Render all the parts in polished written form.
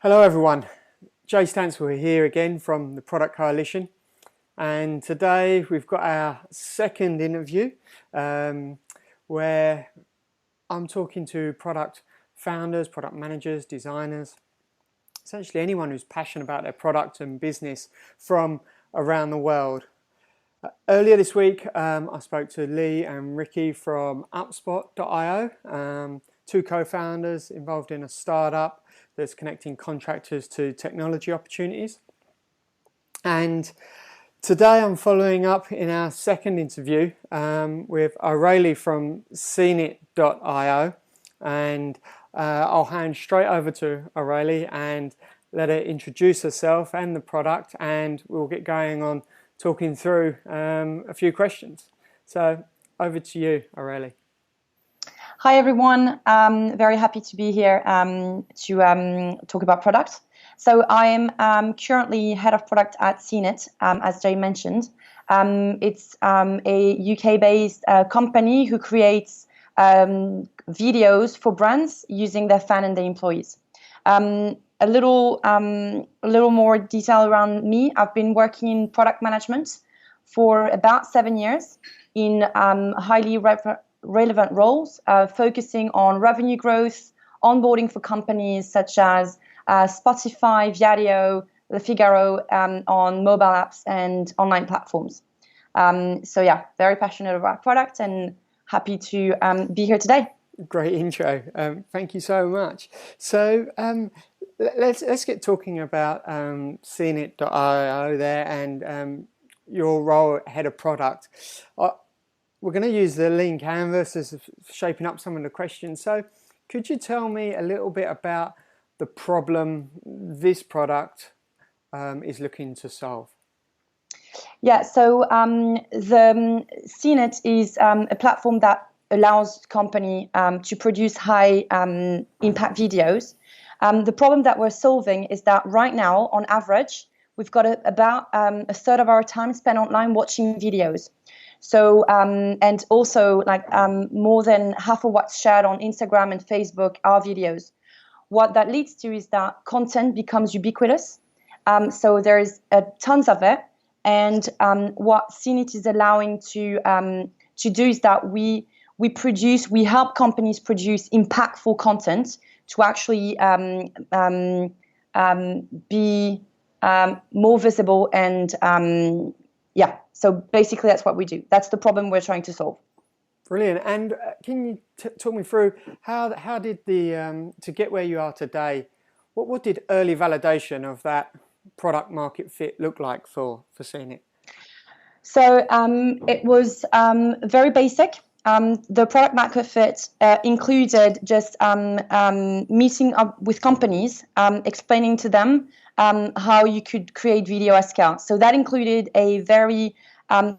Hello everyone, Jay Stansell here again from the Product Coalition, and today we've got our second interview where I'm talking to product founders, product managers, designers, essentially anyone who's passionate about their product and business from around the world. Earlier this week I spoke to Lee and Ricky from Upspot.io, two co-founders involved in a startup that's connecting contractors to technology opportunities. And today I'm following up in our second interview with Aurelie from riskiest.io, and I'll hand straight over to Aurelie and let her introduce herself and the product, and we'll get going on talking through a few questions. So over to you, Aurelie. Hi everyone, very happy to be here to talk about product. So I am currently head of product at riskiest, as Jay mentioned. It's a UK-based company who creates videos for brands using their fan and their employees. A little more detail around me. I've been working in product management for about 7 years in highly relevant roles, focusing on revenue growth, onboarding for companies such as Spotify, Viadio, Le Figaro, on mobile apps and online platforms. So yeah, very passionate about product and happy to be here today. Great intro. Thank you so much. So let's get talking about riskiest.io there and your role head of product. We're going to use the lean canvas as shaping up some of the questions. So could you tell me a little bit about the problem this product is looking to solve? Yeah, so the CNET is a platform that allows company to produce high impact videos. The problem that we're solving is that right now, on average, we've got about a third of our time spent online watching videos. So, and also like more than half of what's shared on Instagram and Facebook are videos. What that leads to is that content becomes ubiquitous. So there is tons of it. And what CNET is allowing to do is that we help companies produce impactful content to actually be more visible and yeah. So basically, that's what we do. That's the problem we're trying to solve. Brilliant. And can you talk me through how did the to get where you are today? What did early validation of that product market fit look like for CNET? So it was very basic. The product market fit included just meeting up with companies, explaining to them how you could create video at scale. So that included a very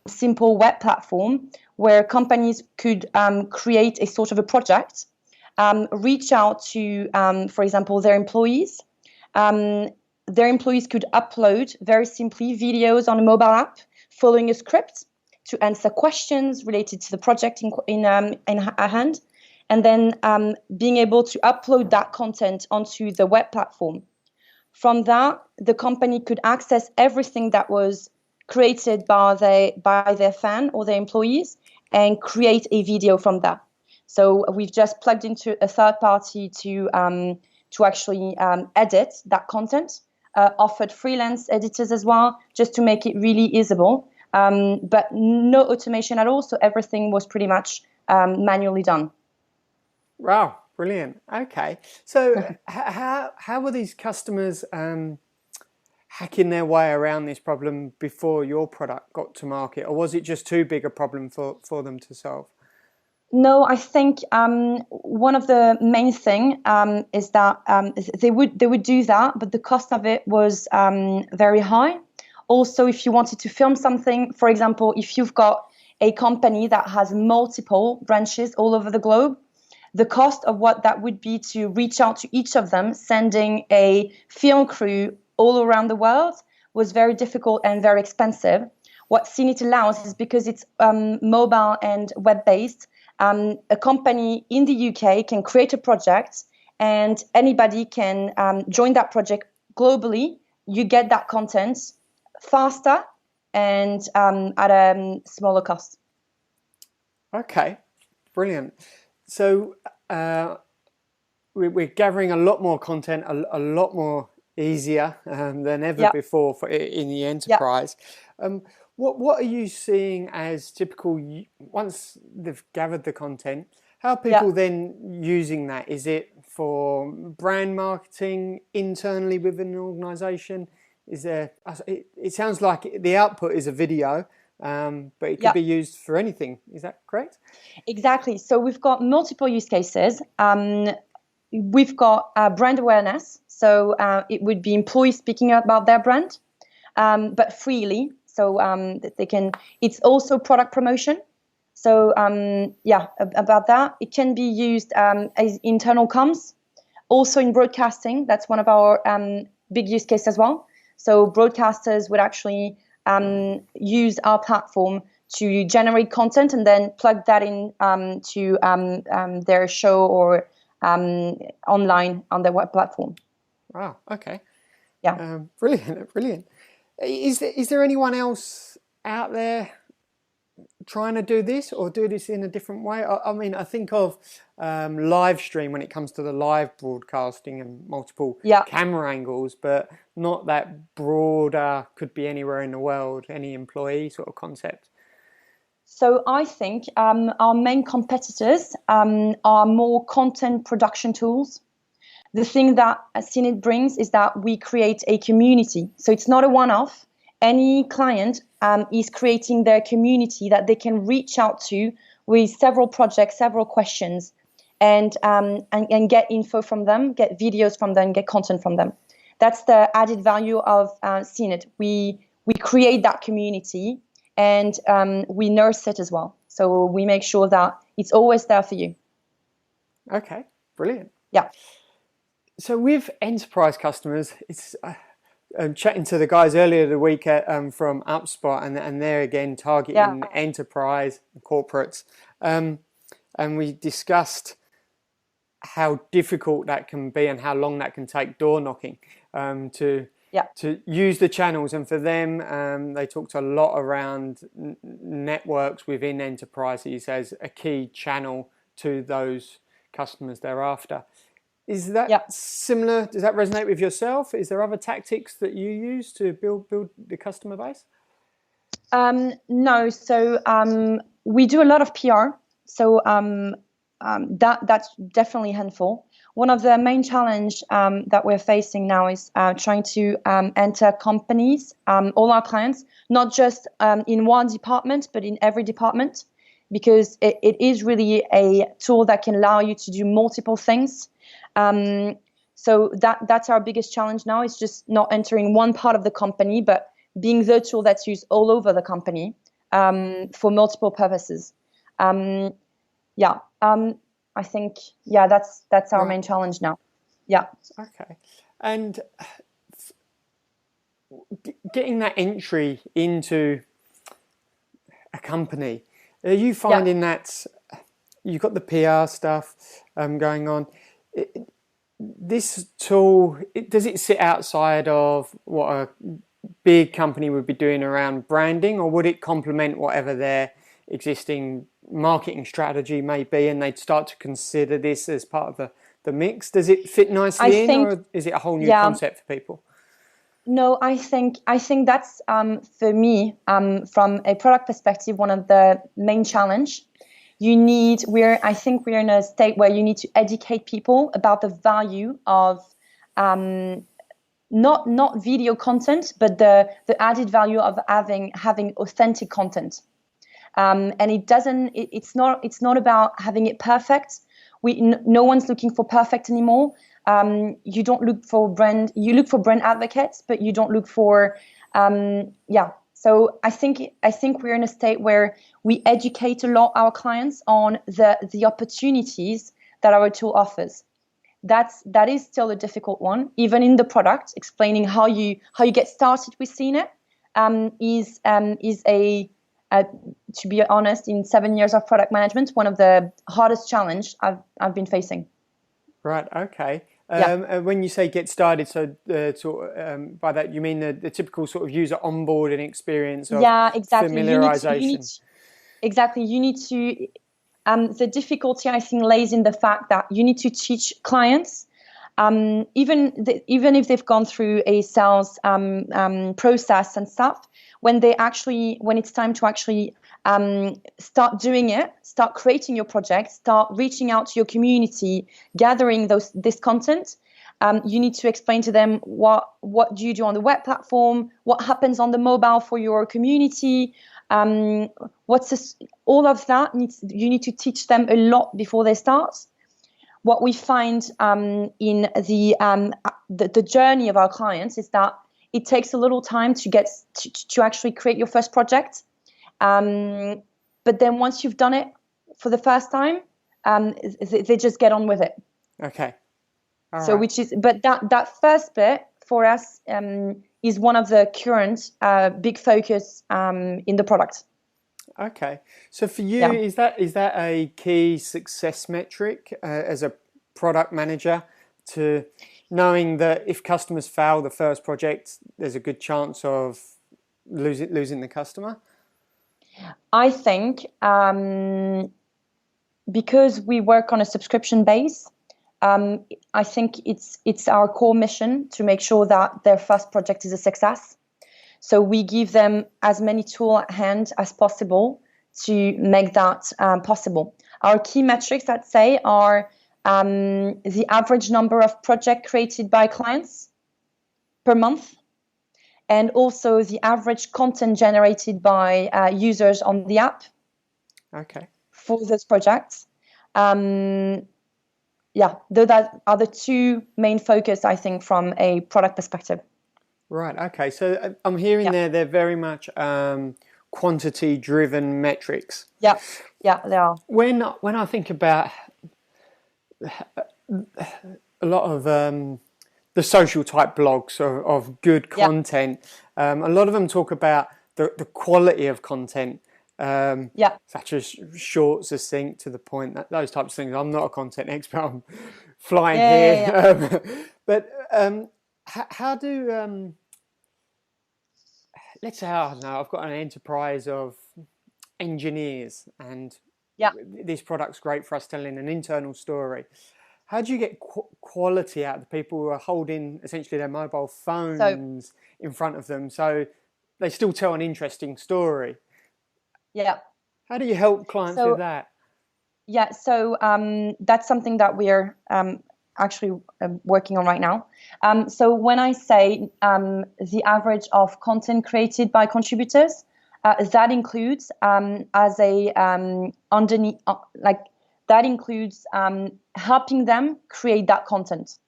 simple web platform where companies could create a sort of a project, reach out to, for example, their employees. Their employees could upload very simply videos on a mobile app following a script to answer questions related to the project in hand, and then being able to upload that content onto the web platform. From that, the company could access everything that was created by their fan or their employees and create a video from that. So we've just plugged into a third party to actually edit that content, offered freelance editors as well, just to make it really usable. But no automation at all, so everything was pretty much manually done. Wow, brilliant. Okay, so how were these customers hacking their way around this problem before your product got to market, or was it just too big a problem for them to solve? No, I think one of the main thing is that they would do that, but the cost of it was very high. Also, if you wanted to film something, for example, if you've got a company that has multiple branches all over the globe, the cost of what that would be to reach out to each of them, sending a film crew all around the world, was very difficult and very expensive. What CNET allows is, because it's mobile and web-based, a company in the UK can create a project and anybody can join that project globally. You get that content faster and at a smaller cost. Okay, brilliant. So we're gathering a lot more content, a lot more easier than ever before in the enterprise. What are you seeing as typical, once they've gathered the content, how are people then using that? Is it for brand marketing internally within an organization? Is there, it sounds like the output is a video, but it could be used for anything. Is that correct? Exactly. So we've got multiple use cases. We've got brand awareness. So it would be employees speaking about their brand, but freely. So that they can, it's also product promotion. So about that. It can be used as internal comms, also in broadcasting. That's one of our big use cases as well. So broadcasters would actually use our platform to generate content and then plug that in to their show or online on their web platform. Wow. Okay. Yeah. Brilliant. Is there anyone else out there trying to do this or do this in a different way? I mean, I think of live stream when it comes to the live broadcasting and multiple camera angles, but not that broader, could be anywhere in the world, any employee sort of concept. So I think our main competitors are more content production tools. The thing that CNET brings is that we create a community. So it's not a one-off. Any client is creating their community that they can reach out to with several projects, several questions, and get info from them, get videos from them, get content from them. That's the added value of CNET. We create that community and we nurse it as well. So we make sure that it's always there for you. Okay, brilliant. Yeah. So with enterprise customers, it's chatting to the guys earlier the week from UpSpot, and they're again targeting enterprise corporates, and we discussed how difficult that can be and how long that can take door knocking to use the channels. And for them, they talked a lot around networks within enterprises as a key channel to those customers thereafter. Is that similar? Does that resonate with yourself? Is there other tactics that you use to build the customer base? No. So we do a lot of PR. So that's definitely helpful. One of the main challenge that we're facing now is trying to enter companies, all our clients, not just in one department, but in every department, because it is really a tool that can allow you to do multiple things. So that's our biggest challenge now, is just not entering one part of the company, but being the tool that's used all over the company for multiple purposes. I think that's our main challenge now. Yeah. Okay. And getting that entry into a company, are you finding that you've got the PR stuff going on? This tool, does it sit outside of what a big company would be doing around branding, or would it complement whatever their existing marketing strategy may be, and they'd start to consider this as part of the mix? Does it fit nicely or is it a whole new concept for people? No, I think that's for me, from a product perspective, one of the main challenge. I think we're in a state where you need to educate people about the value of not video content, but the added value of having authentic content. And it's not about having it perfect. No one's looking for perfect anymore. You don't look for you look for brand advocates, but you don't look for So I think we're in a state where we educate a lot our clients on the opportunities that our tool offers. That is still a difficult one, even in the product. Explaining how you get started with CNET is to be honest, in 7 years of product management, one of the hardest challenge I've been facing. Right. Okay. Yeah. And when you say get started, so by that you mean the typical sort of user onboarding experience of Yeah, exactly. familiarization. Exactly. You need to, the difficulty I think lays in the fact that you need to teach clients, even if they've gone through a sales process and stuff, when it's time to actually start doing it, start creating your project, start reaching out to your community, gathering this content. You need to explain to them what do you do on the web platform, what happens on the mobile for your community. All of that you need to teach them a lot before they start. What we find in the journey of our clients is that it takes a little time to get to actually create your first project. But then once you've done it for the first time, they just get on with it. Okay. All so right. But that first bit for us is one of the current big focus in the product. Okay. So for you, Yeah. is that a key success metric as a product manager, to knowing that if customers fail the first project, there's a good chance of losing the customer? I think because we work on a subscription base, I think it's our core mission to make sure that their first project is a success. So we give them as many tools at hand as possible to make that possible. Our key metrics, I'd say, are the average number of projects created by clients per month, and also the average content generated by users on the app. Okay. For those projects. That are the two main focus, I think, from a product perspective. Right. Okay. So I'm hearing they're very much quantity-driven metrics. Yeah, they are. When I think about a lot of the social type blogs of good content, a lot of them talk about the quality of content, such as short, succinct, to the point, those types of things. I'm not a content expert. I'm flying here. Yeah. But how do let's say, I don't know, I've got an enterprise of engineers and this product's great for us telling an internal story. How do you get quality out of the people who are holding essentially their mobile phones in front of them so they still tell an interesting story? Yeah. How do you help clients with that? Yeah, so that's something that we're actually working on right now. So when I say the average of content created by contributors, that includes that includes helping them create that content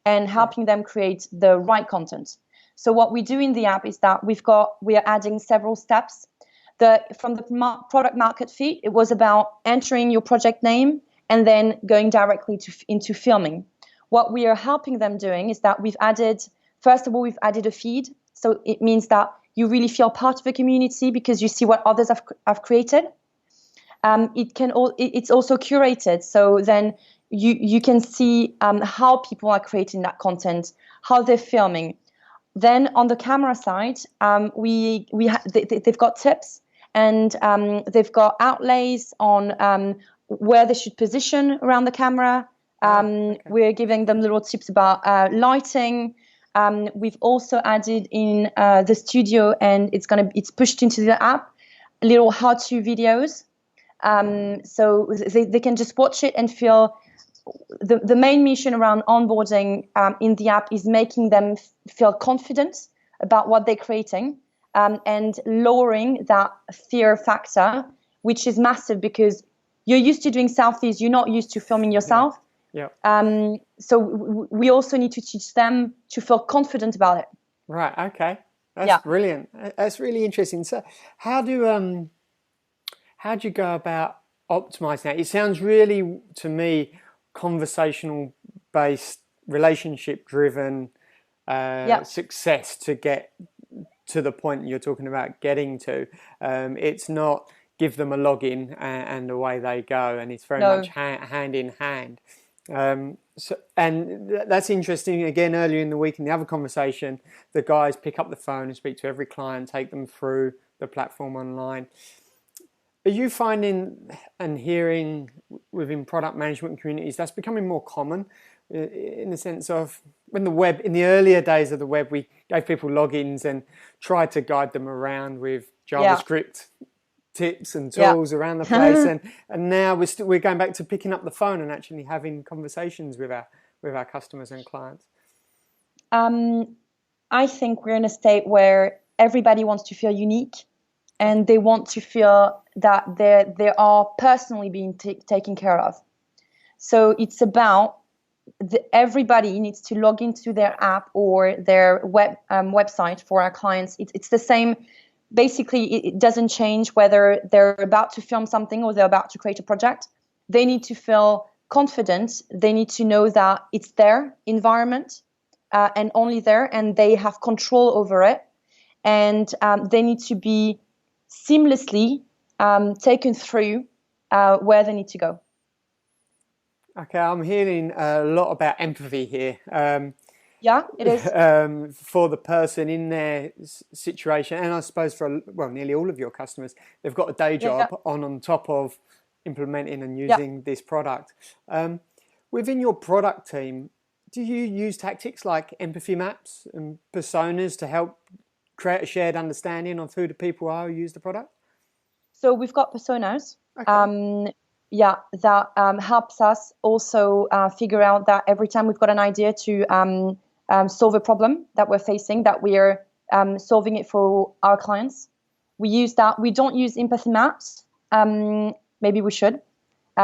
and helping them create the right content. So what we do in the app is that we are adding several steps. From the product market fit, it was about entering your project name and then going directly into filming. What we are helping them doing is that we've added a feed. So it means that you really feel part of the community because you see what others have created. It's also curated. So then you can see how people are creating that content, how they're filming. Then on the camera side, they've got tips. And they've got outlays on where they should position around the camera. We're giving them little tips about lighting. We've also added in the studio, and it's pushed into the app, little how-to videos. So they can just watch it and feel. The main mission around onboarding in the app is making them feel confident about what they're creating. And lowering that fear factor, which is massive because you're used to doing selfies, you're not used to filming yourself. Yeah. So we also need to teach them to feel confident about it. Right. Okay. That's brilliant. That's really interesting. So, how do you go about optimizing that? It sounds really, to me, conversational based, relationship driven success to get to the point you're talking about getting to. It's not give them a login and away they go, and it's very much hand in hand. That's interesting. Again, earlier in the week in the other conversation, the guys pick up the phone and speak to every client, take them through the platform online. Are you finding and hearing within product management communities that's becoming more common in the sense of when in the earlier days of the web, we gave people logins and tried to guide them around with JavaScript tips and tools around the place, and now we're going back to picking up the phone and actually having conversations with our customers and clients? I think we're in a state where everybody wants to feel unique, and they want to feel that they are personally being taken care of. So it's about everybody needs to log into their app or their website for our clients. It's the same. Basically, it doesn't change whether they're about to film something or they're about to create a project. They need to feel confident. They need to know that it's their environment and only there, and they have control over it. And they need to be seamlessly taken through where they need to go. Okay, I'm hearing a lot about empathy here. Yeah, it is. For the person in their situation, and I suppose for nearly all of your customers, they've got a day job on top of implementing and using this product. Within your product team, do you use tactics like empathy maps and personas to help create a shared understanding of who the people are who use the product? So we've got personas. Okay. That helps us also figure out that every time we've got an idea to solve a problem that we're facing, that we are solving it for our clients. We use that. We don't use empathy maps. Maybe we should. We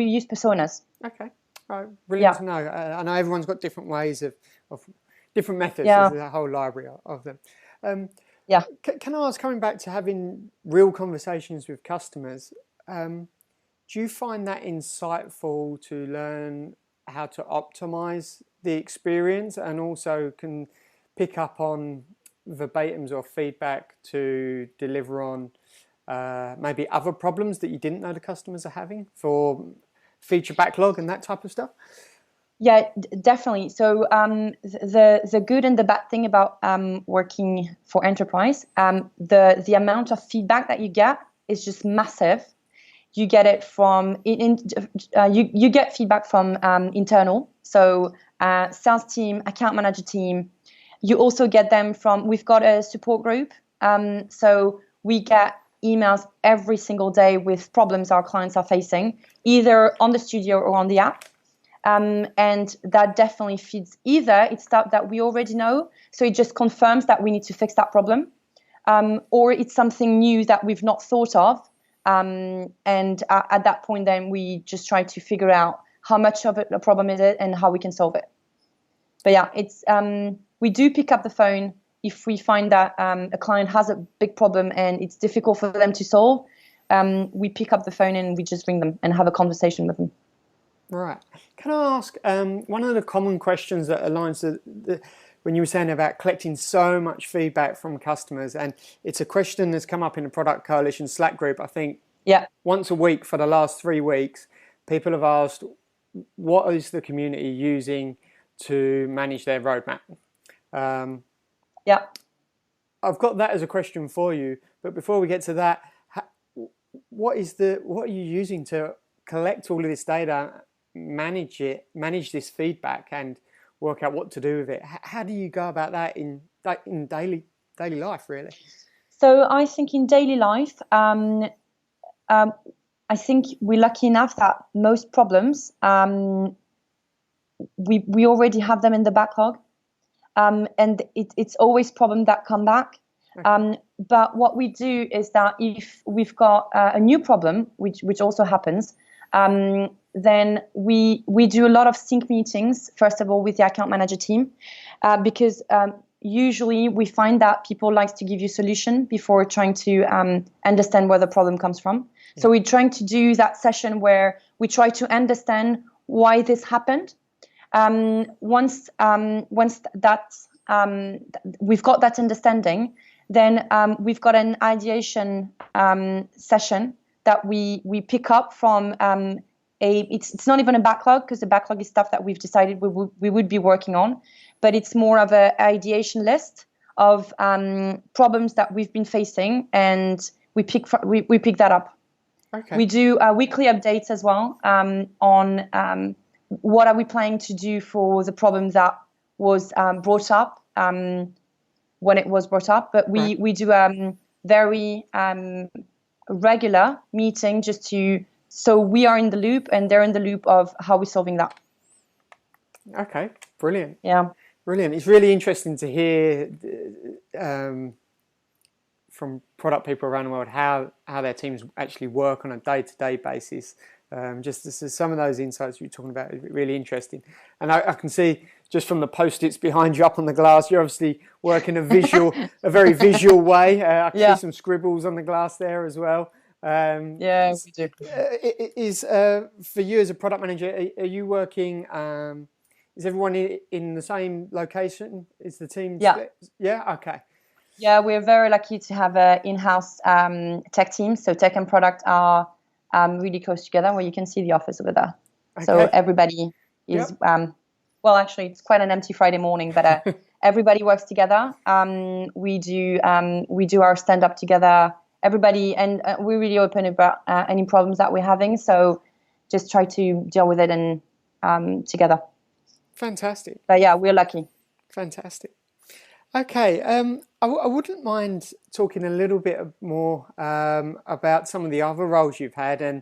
use personas. Okay. Right. Brilliant to know. I know everyone's got different ways of different methods. Yeah. There's a whole library of them. Can I ask, coming back to having real conversations with customers, do you find that insightful to learn how to optimize the experience and also can pick up on verbatims or feedback to deliver on maybe other problems that you didn't know the customers are having for feature backlog and that type of stuff? Yeah, definitely. So the good and the bad thing about working for enterprise, the amount of feedback that you get is just massive. You get it from you get feedback from internal, so sales team, account manager team. You also get them from. We've got a support group, so we get emails every single day with problems our clients are facing, either on the studio or on the app. And that definitely feeds either it's stuff that we already know, so it just confirms that we need to fix that problem, or it's something new that we've not thought of. And at that point, then we just try to figure out how much of a problem is it and how we can solve it. But yeah, it's we do pick up the phone if we find that a client has a big problem and it's difficult for them to solve. We pick up the phone and we just ring them and have a conversation with them. Right. Can I ask, one of the common questions that aligns to when you were saying about collecting so much feedback from customers, and it's a question that's come up in the Product Coalition Slack group, I think, once a week for the last 3 weeks, people have asked, what is the community using to manage their roadmap? I've got that as a question for you, but before we get to that, what are you using to collect all of this data, manage this feedback, and work out what to do with it? How do you go about that in daily life, really? So I think in daily life, I think we're lucky enough that most problems we already have them in the backlog, and it's always problems that come back. Okay. But what we do is that if we've got a new problem, which also happens, then we do a lot of sync meetings, first of all, with the account manager team, because usually we find that people like to give you a solution before trying to understand where the problem comes from. Yeah. So we're trying to do that session where we try to understand why this happened. Once that we've got that understanding, then we've got an ideation session that we pick up from it's not even a backlog, because the backlog is stuff that we've decided we would be working on, but it's more of an ideation list of problems that we've been facing, and we pick that up. Okay. We do weekly updates as well on what are we planning to do for the problem that was brought up when it was brought up. But we do very regular meeting so we are in the loop and they're in the loop of how we're solving that. Okay, brilliant. Yeah. Brilliant. It's really interesting to hear from product people around the world how their teams actually work on a day-to-day basis. Just some of those insights you're talking about is really interesting. And I can see just from the post-its behind you up on the glass, you're obviously working a very visual way. I can see some scribbles on the glass there as well. Yeah, we do. Is for you as a product manager, are you working? Is everyone in the same location? Is the team? Yeah. Split? Yeah. Okay. Yeah, we're very lucky to have an in-house tech team. So tech and product are really close together. Where you can see the office over there. Okay. So everybody is. Well, actually, it's quite an empty Friday morning, but everybody works together. We do our stand-up together. Everybody, and we're really open about any problems that we're having. So just try to deal with it and together. Fantastic. But yeah, we're lucky. Fantastic. Okay, I wouldn't mind talking a little bit more about some of the other roles you've had and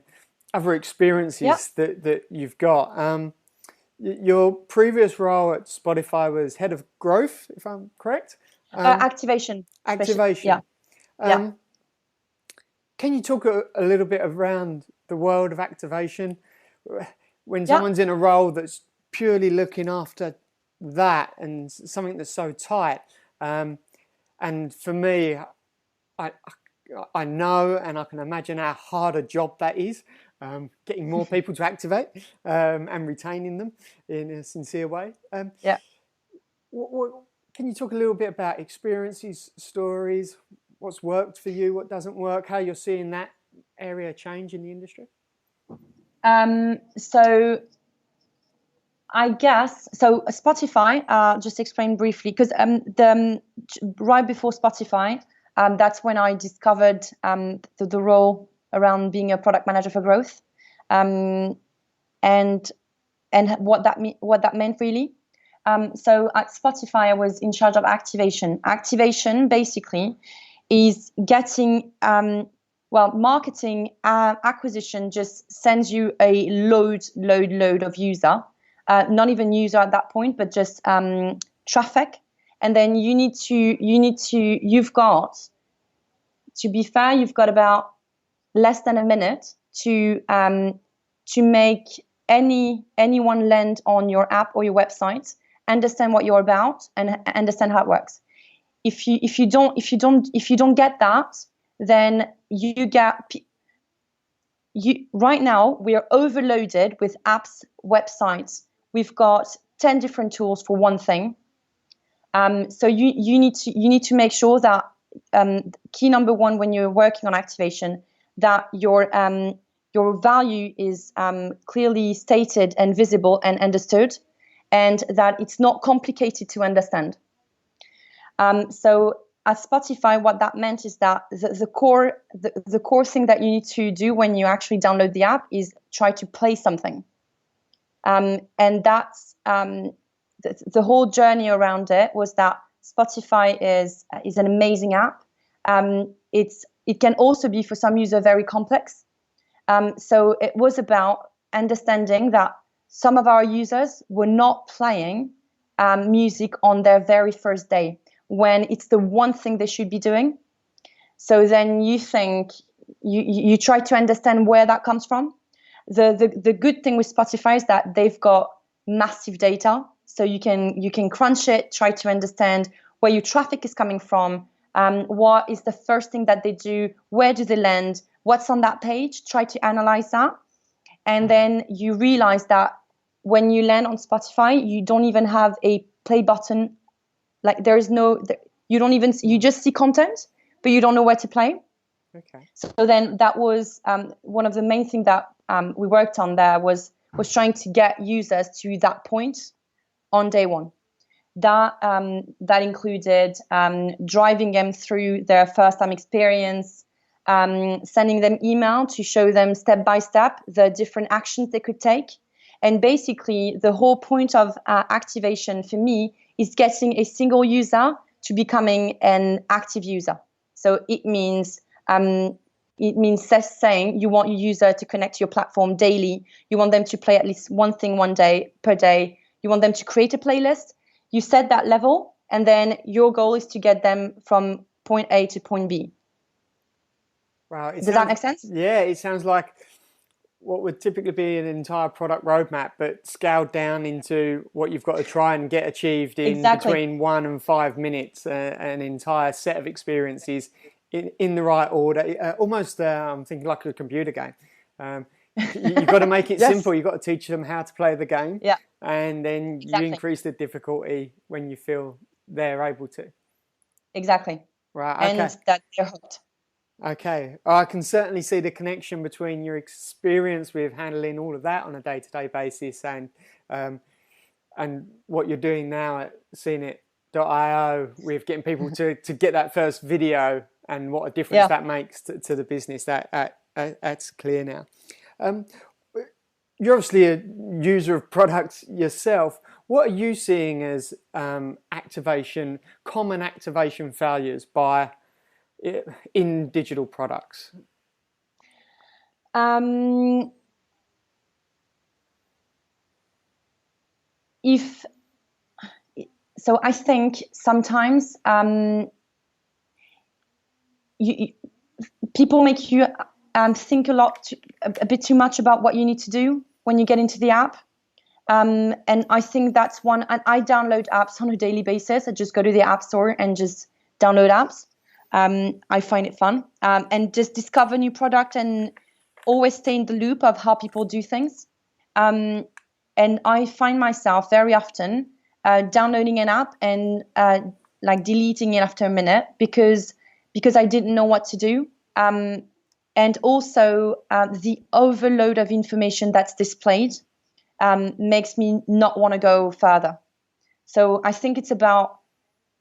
other experiences that you've got. Your previous role at Spotify was head of growth, if I'm correct. Activation. Activation. Yeah. Can you talk a little bit around the world of activation? When someone's in a role that's purely looking after that and something that's so tight, and for me, I know and I can imagine how hard a job that is, getting more people to activate and retaining them in a sincere way. Can you talk a little bit about experiences, stories, what's worked for you, what doesn't work, how you're seeing that area change in the industry? So I guess, Spotify, just explain briefly, because right before Spotify, that's when I discovered the role around being a product manager for growth, and what that meant really. So at Spotify, I was in charge of activation. Activation basically is getting, marketing acquisition just sends you a load of user. Not even user at that point, but just traffic. And then you've got, to be fair, you've got about less than a minute to make anyone land on your app or your website, understand what you're about, and understand how it works. If you don't get that, then right now we are overloaded with apps, websites. We've got 10 different tools for one thing. So you need to make sure that key number one when you're working on activation, that your value is clearly stated and visible and understood, and that it's not complicated to understand. So at Spotify, what that meant is that the core thing that you need to do when you actually download the app is try to play something. And that's the whole journey around it was that Spotify is an amazing app. It can also be for some users very complex. So it was about understanding that some of our users were not playing music on their very first day, when it's the one thing they should be doing. So then you try to understand where that comes from. The good thing with Spotify is that they've got massive data, so you can crunch it, try to understand where your traffic is coming from, what is the first thing that they do, where do they land, what's on that page, try to analyze that. And then you realize that when you land on Spotify, you don't even have a play button. Like you just see content, but you don't know where to play. Okay. So then that was one of the main things that we worked on there was trying to get users to that point on day one. That included driving them through their first time experience, sending them email to show them step by step the different actions they could take. And basically, the whole point of activation for me is getting a single user to becoming an active user. So it means saying you want your user to connect to your platform daily. You want them to play at least one thing one day per day. You want them to create a playlist. You set that level, and then your goal is to get them from point A to point B. Wow. Does that make sense? Yeah, it sounds like what would typically be an entire product roadmap, but scaled down into what you've got to try and get achieved in between 1 and 5 minutes, an entire set of experiences in the right order. Almost, I'm thinking like a computer game. You've got to make it simple. You've got to teach them how to play the game. Yeah. And then you increase the difficulty when you feel they're able to. Exactly. Right. Okay. And that they're hooked. Okay, I can certainly see the connection between your experience with handling all of that on a day-to-day basis and what you're doing now at SeenIt.io with getting people to get that first video and what a difference that makes to the business. That's clear now. You're obviously a user of products yourself. What are you seeing as common activation failures in digital products? I think sometimes people make you think a bit too much about what you need to do when you get into the app. And I think that's one. And I download apps on a daily basis. I just go to the App Store and just download apps. I find it fun and just discover new product and always stay in the loop of how people do things. And I find myself very often downloading an app and like deleting it after a minute because I didn't know what to do. And also the overload of information that's displayed makes me not want to go further. So I think it's about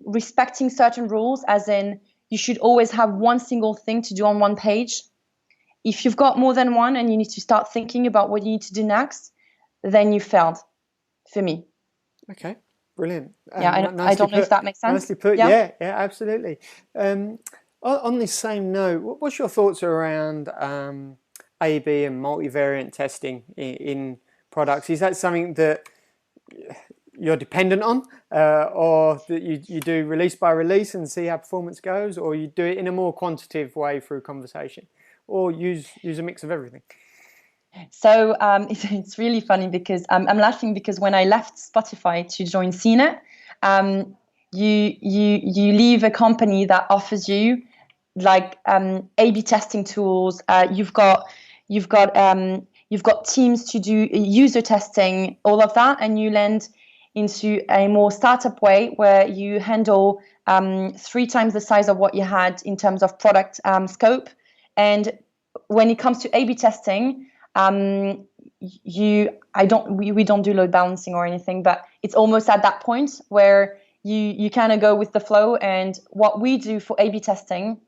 respecting certain rules, as in you should always have one single thing to do on one page. If you've got more than one and you need to start thinking about what you need to do next, then you failed, for me. Okay, brilliant. Yeah, I don't know if that makes sense. Nicely put. Yeah, absolutely. On this same note, what's your thoughts around A/B and multivariant testing in products? Is that something that you're dependent on, or that you do release by release and see how performance goes, or you do it in a more quantitative way through conversation, or use a mix of everything? So it's really funny because I'm laughing because when I left Spotify to join SeenIt, you leave a company that offers you like A/B testing tools. You've got teams to do user testing, all of that, and you land into a more startup way where you handle 3 times the size of what you had in terms of product scope. And when it comes to A/B testing, we don't do load balancing or anything, but it's almost at that point where you kind of go with the flow. And what we do for A/B testing,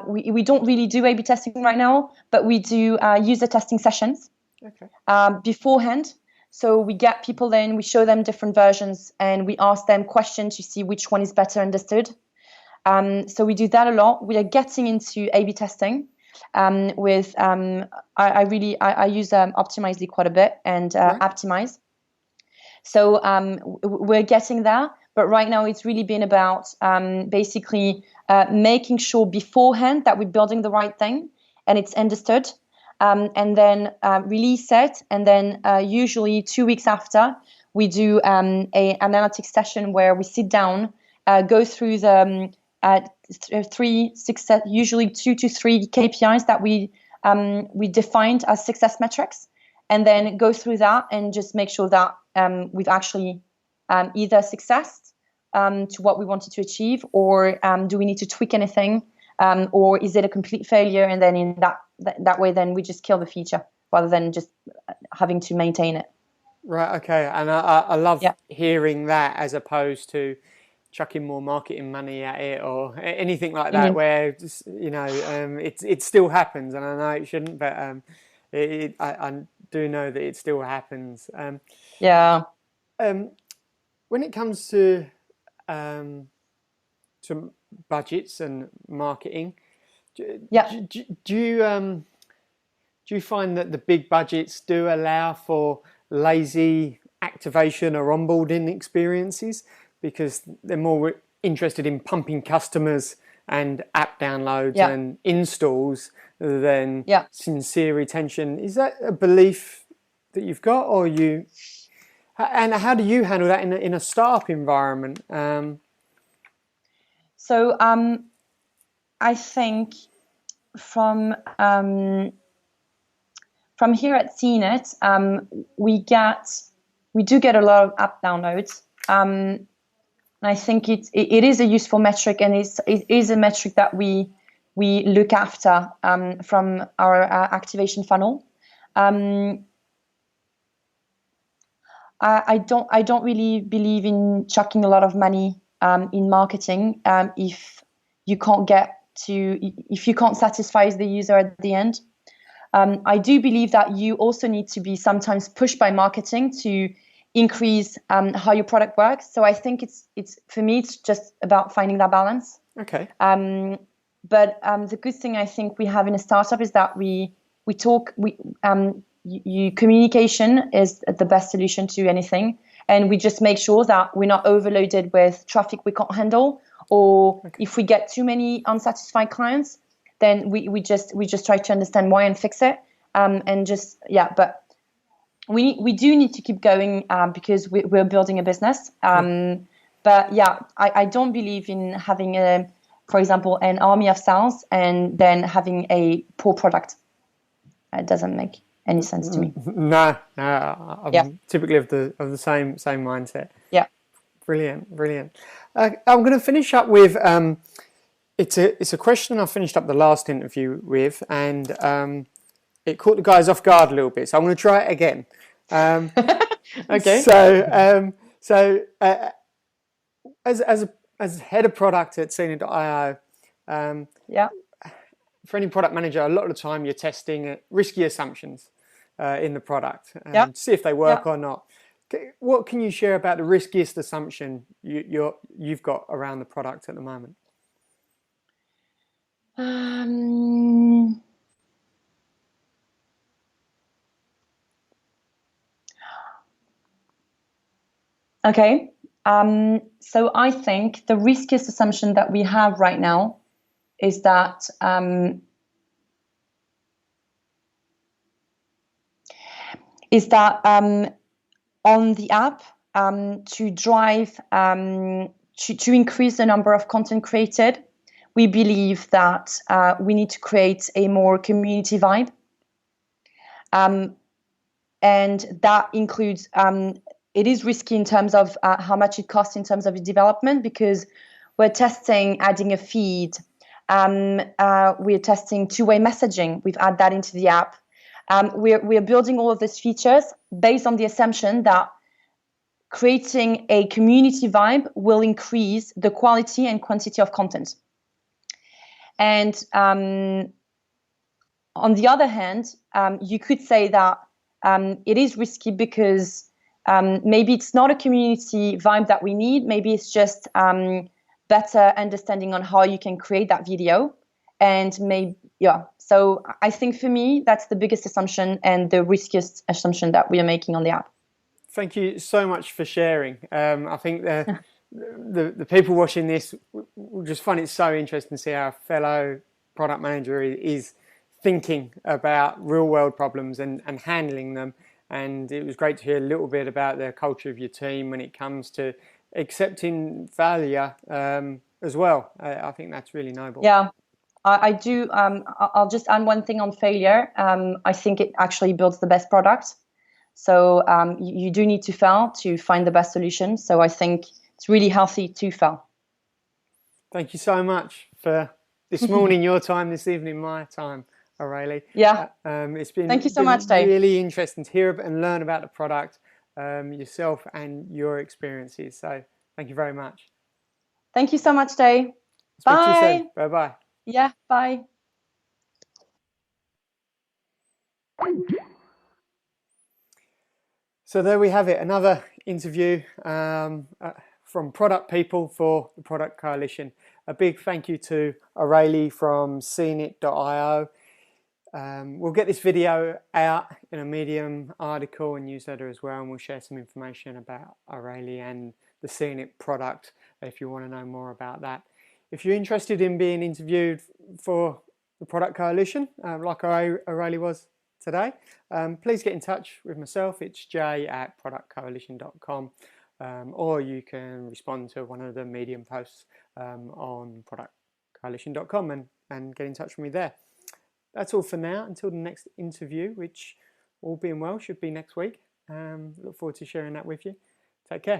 we don't really do A/B testing right now, but we do user testing sessions beforehand. So we get people in, we show them different versions, and we ask them questions to see which one is better understood. So we do that a lot. We are getting into A/B testing with I use Optimizely quite a bit and Optimize. So we're getting there, but right now it's really been about basically making sure beforehand that we're building the right thing and it's understood. And then release it, and then usually 2 weeks after, we do an analytics session where we sit down, go through the usually 2 to 3 KPIs that we defined as success metrics, and then go through that and just make sure that we've actually either successed to what we wanted to achieve, or do we need to tweak anything or is it a complete failure? And then in that way, then we just kill the feature rather than just having to maintain it. Right. Okay. And I love hearing that, as opposed to chucking more marketing money at it or anything like that, where just, it still happens, and I know it shouldn't, but I do know that it still happens. When it comes to budgets and marketing, do you find that the big budgets do allow for lazy activation or onboarding experiences, because they're more interested in pumping customers and app downloads and installs than sincere retention? Is that a belief that you've got, or you? And how do you handle that in a startup environment? So I think from here at CNET, we do get a lot of app downloads. I think it is a useful metric, and it is a metric that we look after from our activation funnel. I don't really believe in chucking a lot of money in marketing if you can't satisfy the user at the end. I do believe that you also need to be sometimes pushed by marketing to increase how your product works. So I think it's for me, it's just about finding that balance. Okay. But the good thing I think we have in a startup is that communication is the best solution to anything, and we just make sure that we're not overloaded with traffic we can't handle, or if we get too many unsatisfied clients, then we just try to understand why and fix it. But we do need to keep going because we're building a business. But I don't believe in having for example, an army of sales and then having a poor product. It doesn't make any sense to me. No, I'm typically of the same mindset. Yeah. Brilliant. I'm going to finish up with it's a question I finished up the last interview with, and it caught the guys off guard a little bit, so I'm going to try it again. Okay. So as head of product at CNET.io, for any product manager, a lot of the time you're testing risky assumptions in the product to see if they work or not. What can you share about the riskiest assumption you've got around the product at the moment? Okay. So I think the riskiest assumption that we have right now is that on the app, to drive to increase the number of content created, we believe that we need to create a more community vibe, and that includes it is risky in terms of how much it costs in terms of development, because we're testing adding a feed. We're testing two-way messaging. We've added that into the app. We're building all of these features based on the assumption that creating a community vibe will increase the quality and quantity of content. And on the other hand, you could say that it is risky because maybe it's not a community vibe that we need. Maybe it's just better understanding on how you can create that video. And so I think for me, that's the biggest assumption and the riskiest assumption that we are making on the app. Thank you so much for sharing. I think the people watching this will just find it so interesting to see how a fellow product manager is thinking about real world problems and handling them. And it was great to hear a little bit about the culture of your team when it comes to accepting failure as well. I think that's really noble. Yeah, I do. I'll just add one thing on failure. I think it actually builds the best product. So you do need to fail to find the best solution. So I think it's really healthy to fail. Thank you so much for this morning your time, this evening my time, Aurelie. Yeah. It's been, Thank you so much, Dave. Really interesting to hear and learn about the product yourself and your experiences. So thank you very much. Thank you so much, Dave. Speak Bye. to you soon. Bye-bye. Yeah, bye. So there we have it, another interview from product people for the Product Coalition. A big thank you to Aurelie from seenit.io. We'll get this video out in a Medium article and newsletter as well, and we'll share some information about Aurelie and the Seenit product if you want to know more about that. If you're interested in being interviewed for the Product Coalition, like Aurelie was today, please get in touch with myself. It's jay@productcoalition.com, or you can respond to one of the Medium posts on productcoalition.com and get in touch with me there. That's all for now until the next interview, which, all being well, should be next week. Look forward to sharing that with you. Take care.